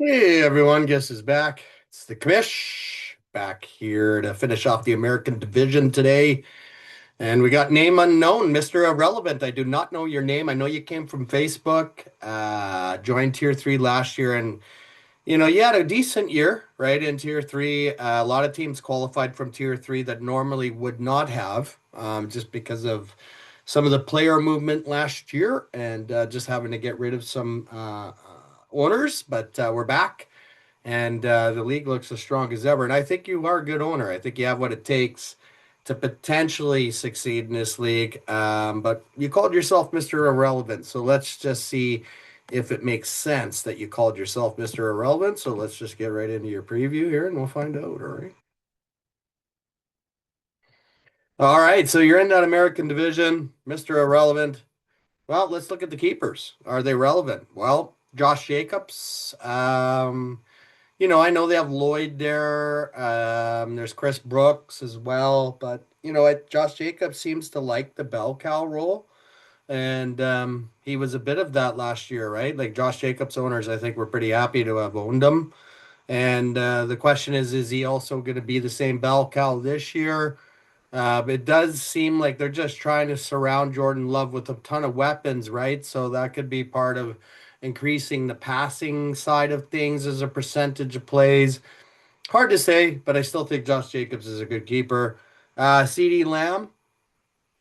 Hey everyone, guess is back. It's the Commish back here to finish off the American division today. And we got name unknown, Mr. Irrelevant. I do not know your name. I know you came from Facebook, joined Tier 3 last year, and you had a decent year, right? In Tier 3. A lot of teams qualified from Tier 3 that normally would not have, just because of some of the player movement last year and just having to get rid of some owners. But we're back and the league looks as strong as ever. And I think you are a good owner. I think you have what it takes to potentially succeed in this league. But you called yourself Mr. Irrelevant, so let's just see if it makes sense that you called yourself Mr. Irrelevant. So let's just get right into your preview here, and we'll find out. All right. All right. So you're in that American division, Mr. Irrelevant. Well, let's look at the keepers. Are they relevant? Well, Josh Jacobs. I know they have Lloyd there. There's Chris Brooks as well, but what? Josh Jacobs seems to like the bell cow role, and he was a bit of that last year, right? Like Josh Jacobs owners, I think were pretty happy to have owned him. And the question is he also going to be the same bell cow this year? It does seem like they're just trying to surround Jordan Love with a ton of weapons, right? So that could be part of increasing the passing side of things as a percentage of plays. Hard to say, but I still think Josh Jacobs is a good keeper. CD Lamb,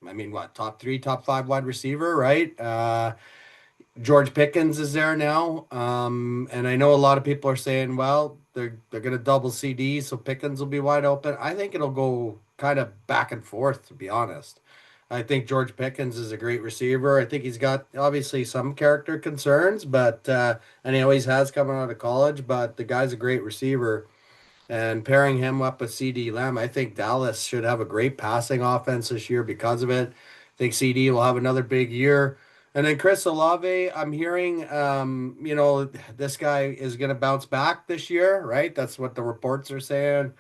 I mean, what, top three, top five wide receiver, right? George Pickens is there now. And I know a lot of people are saying, well, they're going to double CD, so Pickens will be wide open. I think it'll go kind of back and forth, to be honest. I think George Pickens is a great receiver. I think he's got obviously some character concerns, but and he always has coming out of college, but the guy's a great receiver. And pairing him up with CD Lamb, I think Dallas should have a great passing offense this year because of it. I think CD will have another big year. And then Chris Olave, I'm hearing, this guy is going to bounce back this year, right? That's what the reports are saying.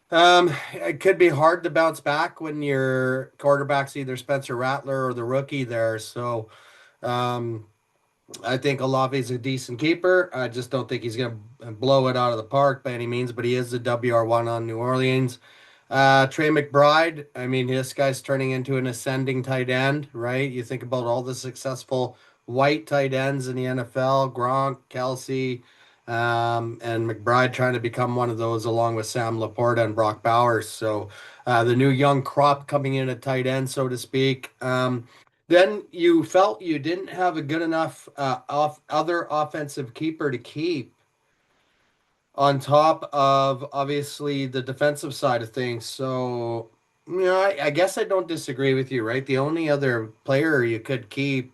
It could be hard to bounce back when your quarterback's either Spencer Rattler or the rookie there. So, um, I think Olave's a decent keeper. I just don't think he's going to blow it out of the park by any means, but he is the WR1 on New Orleans. Trey McBride, I mean, this guy's turning into an ascending tight end, right? You think about all the successful white tight ends in the NFL, Gronk, Kelsey, and McBride trying to become one of those along with Sam Laporta and Brock Bowers. So the new young crop coming in at tight end, so to speak. Then you felt you didn't have a good enough other offensive keeper to keep on top of obviously the defensive side of things. So, I guess I don't disagree with you, right? The only other player you could keep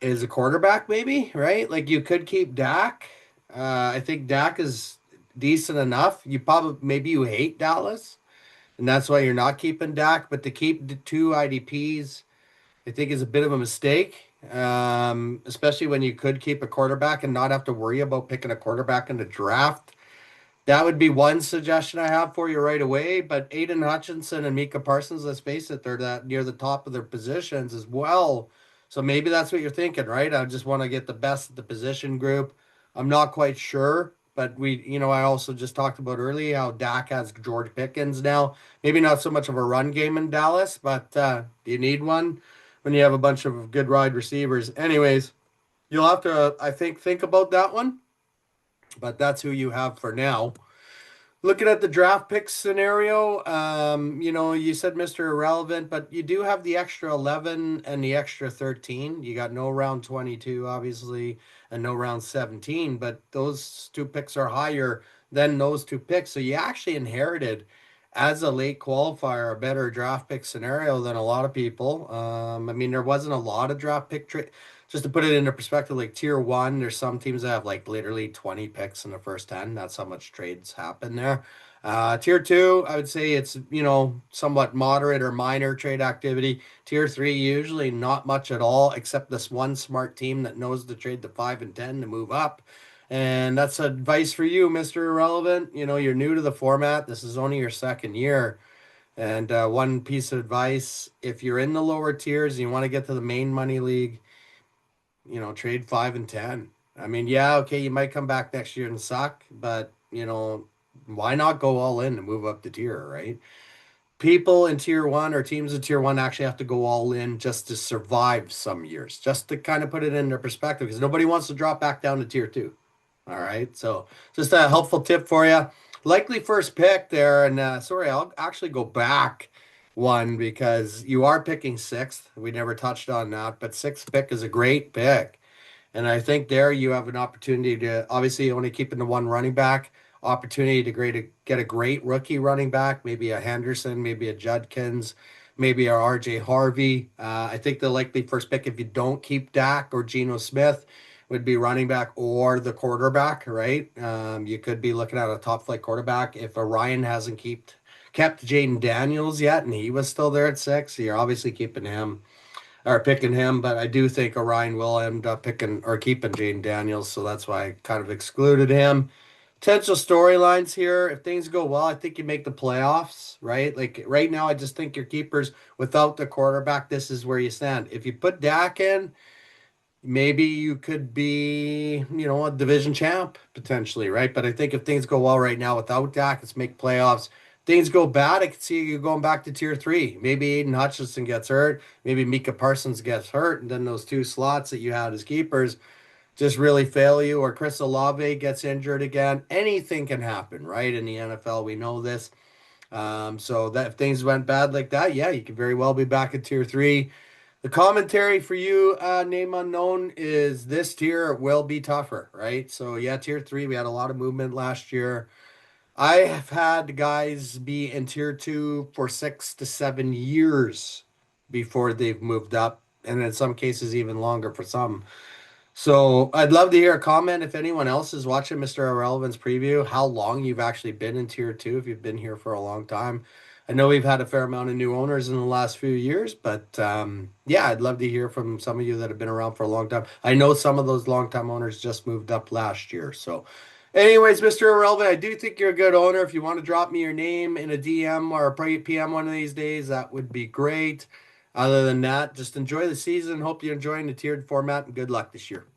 is a quarterback, maybe, right? Like you could keep Dak. I think Dak is decent enough. You probably maybe you hate Dallas, and that's why you're not keeping Dak. But to keep the two IDPs, I think is a bit of a mistake, especially when you could keep a quarterback and not have to worry about picking a quarterback in the draft. That would be one suggestion I have for you right away. But Aiden Hutchinson and Mika Parsons, let's face it, they're that near the top of their positions as well. So maybe that's what you're thinking, right? I just want to get the best at the position group. I'm not quite sure, but I also just talked about earlier how Dak has George Pickens now. Maybe not so much of a run game in Dallas, but do you need one when you have a bunch of good wide receivers? Anyways, you'll have to, I think about that one, but that's who you have for now. Looking at the draft pick scenario, you said Mr. Irrelevant, but you do have the extra 11 and the extra 13. You got no round 22, obviously, and no round 17, but those two picks are higher than those two picks. So you actually inherited, as a late qualifier, a better draft pick scenario than a lot of people. I mean, there wasn't a lot of draft pick just to put it into perspective, like tier one, there's some teams that have like literally 20 picks in the first 10. That's how much trades happen there. Tier two, I would say it's, somewhat moderate or minor trade activity. Tier three, usually not much at all, except this one smart team that knows to trade the 5 and 10 to move up. And that's advice for you, Mr. Irrelevant. You're new to the format. This is only your second year. And one piece of advice, if you're in the lower tiers and you want to get to the main money league, trade 5 and 10. I mean, yeah, okay, you might come back next year and suck, but why not go all in and move up the tier, right? People in tier one or teams in tier one actually have to go all in just to survive some years, just to kind of put it in their perspective, because nobody wants to drop back down to tier two. All right. So just a helpful tip for you. Likely first pick there. And sorry, I'll actually go back one because you are picking sixth. We never touched on that, but sixth pick is a great pick. And I think there you have an opportunity to obviously only keeping the one running back, opportunity to get a great rookie running back, maybe a Henderson, maybe a Judkins, maybe a RJ Harvey. I think the likely first pick, if you don't keep Dak or Geno Smith, would be running back or the quarterback, right? You could be looking at a top flight quarterback. If Orion hasn't kept Jaden Daniels yet, and he was still there at six, you're obviously keeping him or picking him, but I do think Orion will end up picking or keeping Jaden Daniels, so that's why I kind of excluded him. Potential storylines here. If things go well, I think you make the playoffs, right? Like right now, I just think your keepers without the quarterback, this is where you stand. If you put Dak in, maybe you could be, a division champ potentially, right? But I think if things go well right now without Dak, let's make playoffs. Things go bad, I could see you going back to tier three. Maybe Aiden Hutchinson gets hurt, maybe Mika Parsons gets hurt, and then those two slots that you had as keepers just really fail you, or Chris Olave gets injured again. Anything can happen, right? In the NFL, we know this. So that if things went bad like that, yeah, you could very well be back at tier three. The commentary for you, name unknown, is this tier will be tougher, right? So yeah, tier three, we had a lot of movement last year. I have had guys be in tier two for 6 to 7 years before they've moved up, and in some cases even longer for some. So I'd love to hear a comment if anyone else is watching Mr. Irrelevant's preview, how long you've actually been in tier two, if you've been here for a long time. I know we've had a fair amount of new owners in the last few years, but yeah, I'd love to hear from some of you that have been around for a long time. I know some of those long-time owners just moved up last year. So, anyways, Mr. Irrelevant, I do think you're a good owner. If you want to drop me your name in a DM or a PM one of these days, that would be great. Other than that, just enjoy the season. Hope you're enjoying the tiered format and good luck this year.